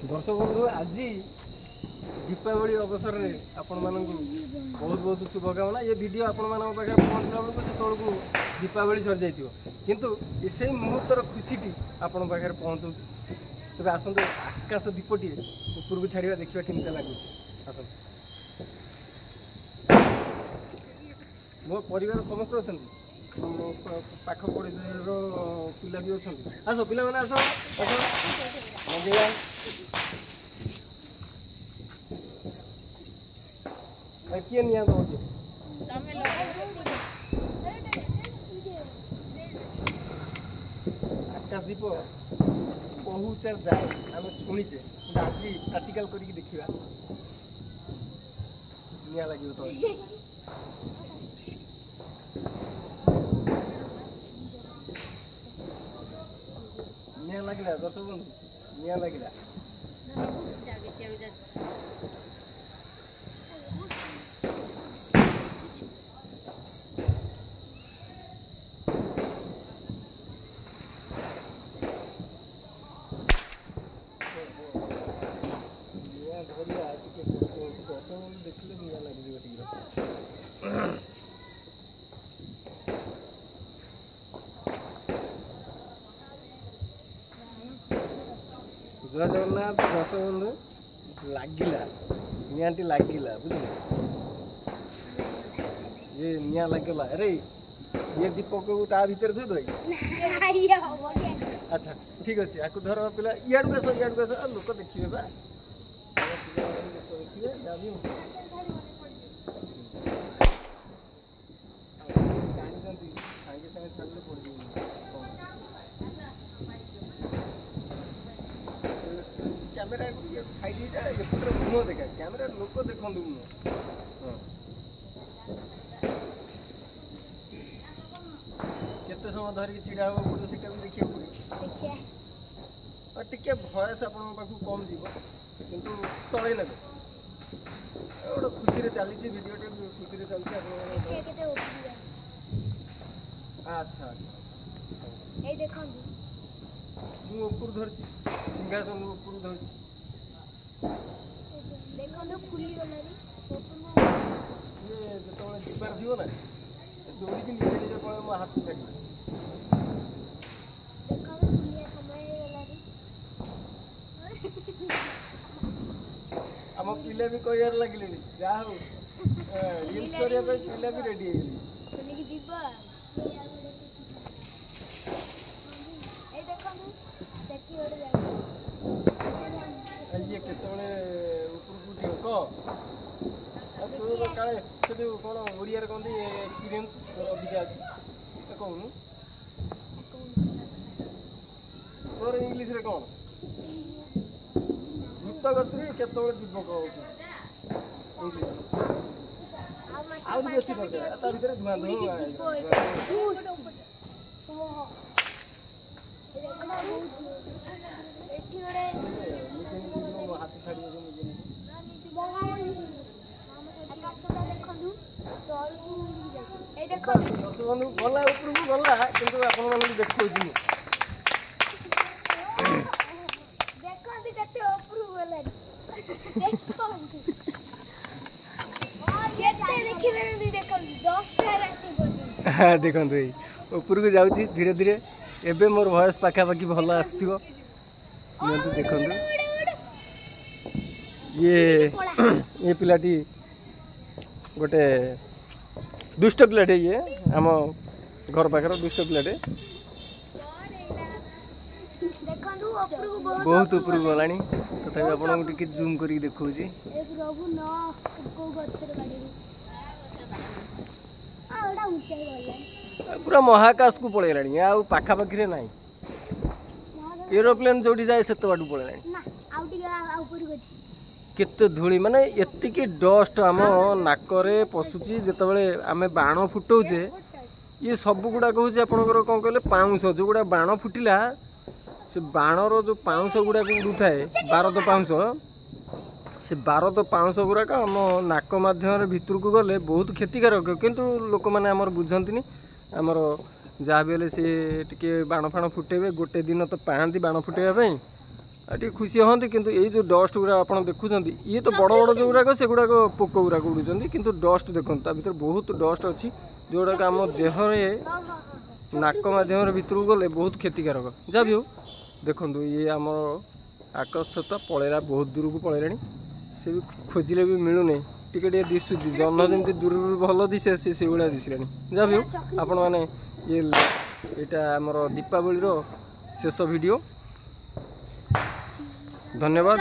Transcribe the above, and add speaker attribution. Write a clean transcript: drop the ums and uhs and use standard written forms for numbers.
Speaker 1: दर्शक बंधु आज दीपावली अवसर में आपण मानक बहुत बहुत शुभकामना। ये वीडियो आपण मान पाखे पहुँचला बेलू से दीपावली सरी जाइए किंतु से मुहूर्तर खुशी आपण पाखे पहुँचू। तेज आसतु आकाश दीपटी ऊपर को छाड़ा देखा केमती लगुच। आस मो परिवार समस्त अच्छा पाख पड़ोसी पिला भी अच्छा। आस पिला मैंने आस किए निया दौड़ आकाश दीप बहुत जाए आम शुणीचे आज प्राक्टिकल करके देखा निया लगे तो निया लगला दर्शक बंधु निया लगला देखले निया लगे जय जगन्नाथ। दर्शक बंधु लगिला नियाटी लगिला बुझे ये निया लगला। अरे ये दीपक को ता भीतर धो दो। अच्छा ठीक अच्छे या धर पिला इाड़ू आस लोक देखिए बा देखिए जानते सागे सागे छाड़े पड़ कैमेरा साइड मुह देखा कैमेरा लोक देखु मुह केते समय धरिक छिड़ा हाँ पड़ो से देखिए और टे भयस आप कम जीव किंतु चल ना गोटे खुशी चली वीडियो खुशी चलती। अच्छा मुझे धरती सिंहासन ऊपर धरती ये जो जीवार थी ना दौड़ी निजे निजे पड़े मो हाथ छाड़ी आम पिला भी कह लगे जहाँ हो रील्स करने पिला भी रेडी ये केत ऊपर को उठ काले से कौन ओडिया कहते एक्सपीरियंस अधिका अच्छे कहून तोर इंग्लीश रे कौन द्रुत गति केत दीपक इंग्लीश बेस करदे भर धुआं हाथ छाड़ी गला उपरकू गला कि आपण देखा हाँ देखो ऊपर को जाऊँ धीरे धीरे एबे मोर वॉइस पाखापाखि भल आसो देखो ये पिलाटी गोटे दुष्ट पिलाटे ये आम घर पाखर दुष्ट पिलाटे बहुत ऊपर गला तथा आपको जूम कर देखा पूरा महाकाश को पलैलानी आ पाखापाखि ना एरोप्लेन जो जाए से बाटू पलैलानी केते धूली माने एतिकी डस्ट आम नाकरे पशुची जिते आम बाण फुटाऊे ये सब गुड़ा हूँ आपंकर कौन कहले पाउंश जो गुड़ा बाण फुटिला से बाणर जो पाउंश गुड़ा उड़ू थाए बारद पाउंश से बारद पाउंश गुड़ाक आम नाक माध्यम भितर को गले बहुत क्षतिकारक किंतु लोक मैंने आमर बुझंती आमर जहाँ भी सी टे बाण फाण फुटेबे गोटे दिन तो पाती बाण फुटेबा टे खुशी हाँ कि ये जो डस्ट गुरा आप देखुं ये तो बड़ बड़ जो गुराक से गुड़ाक पोक गुराक उड़ुंट कि डस्ट देखो ता भर बहुत डस्ट अच्छी जोड़ाक आम देहरे नाक मध्यम भितर गले बहुत क्षतिकारक जहाँ भी हो देखो ये आम आकर्षता पलैला बहुत दूर को पलैला से भी खोजिले भी मिलूनी टे दिशु जन जमी दूर भल दिशे से भाया दिशा जहाँ भी हो आपण मैंने ये यहाँ आमर दीपावली शेष वीडियो धन्यवाद।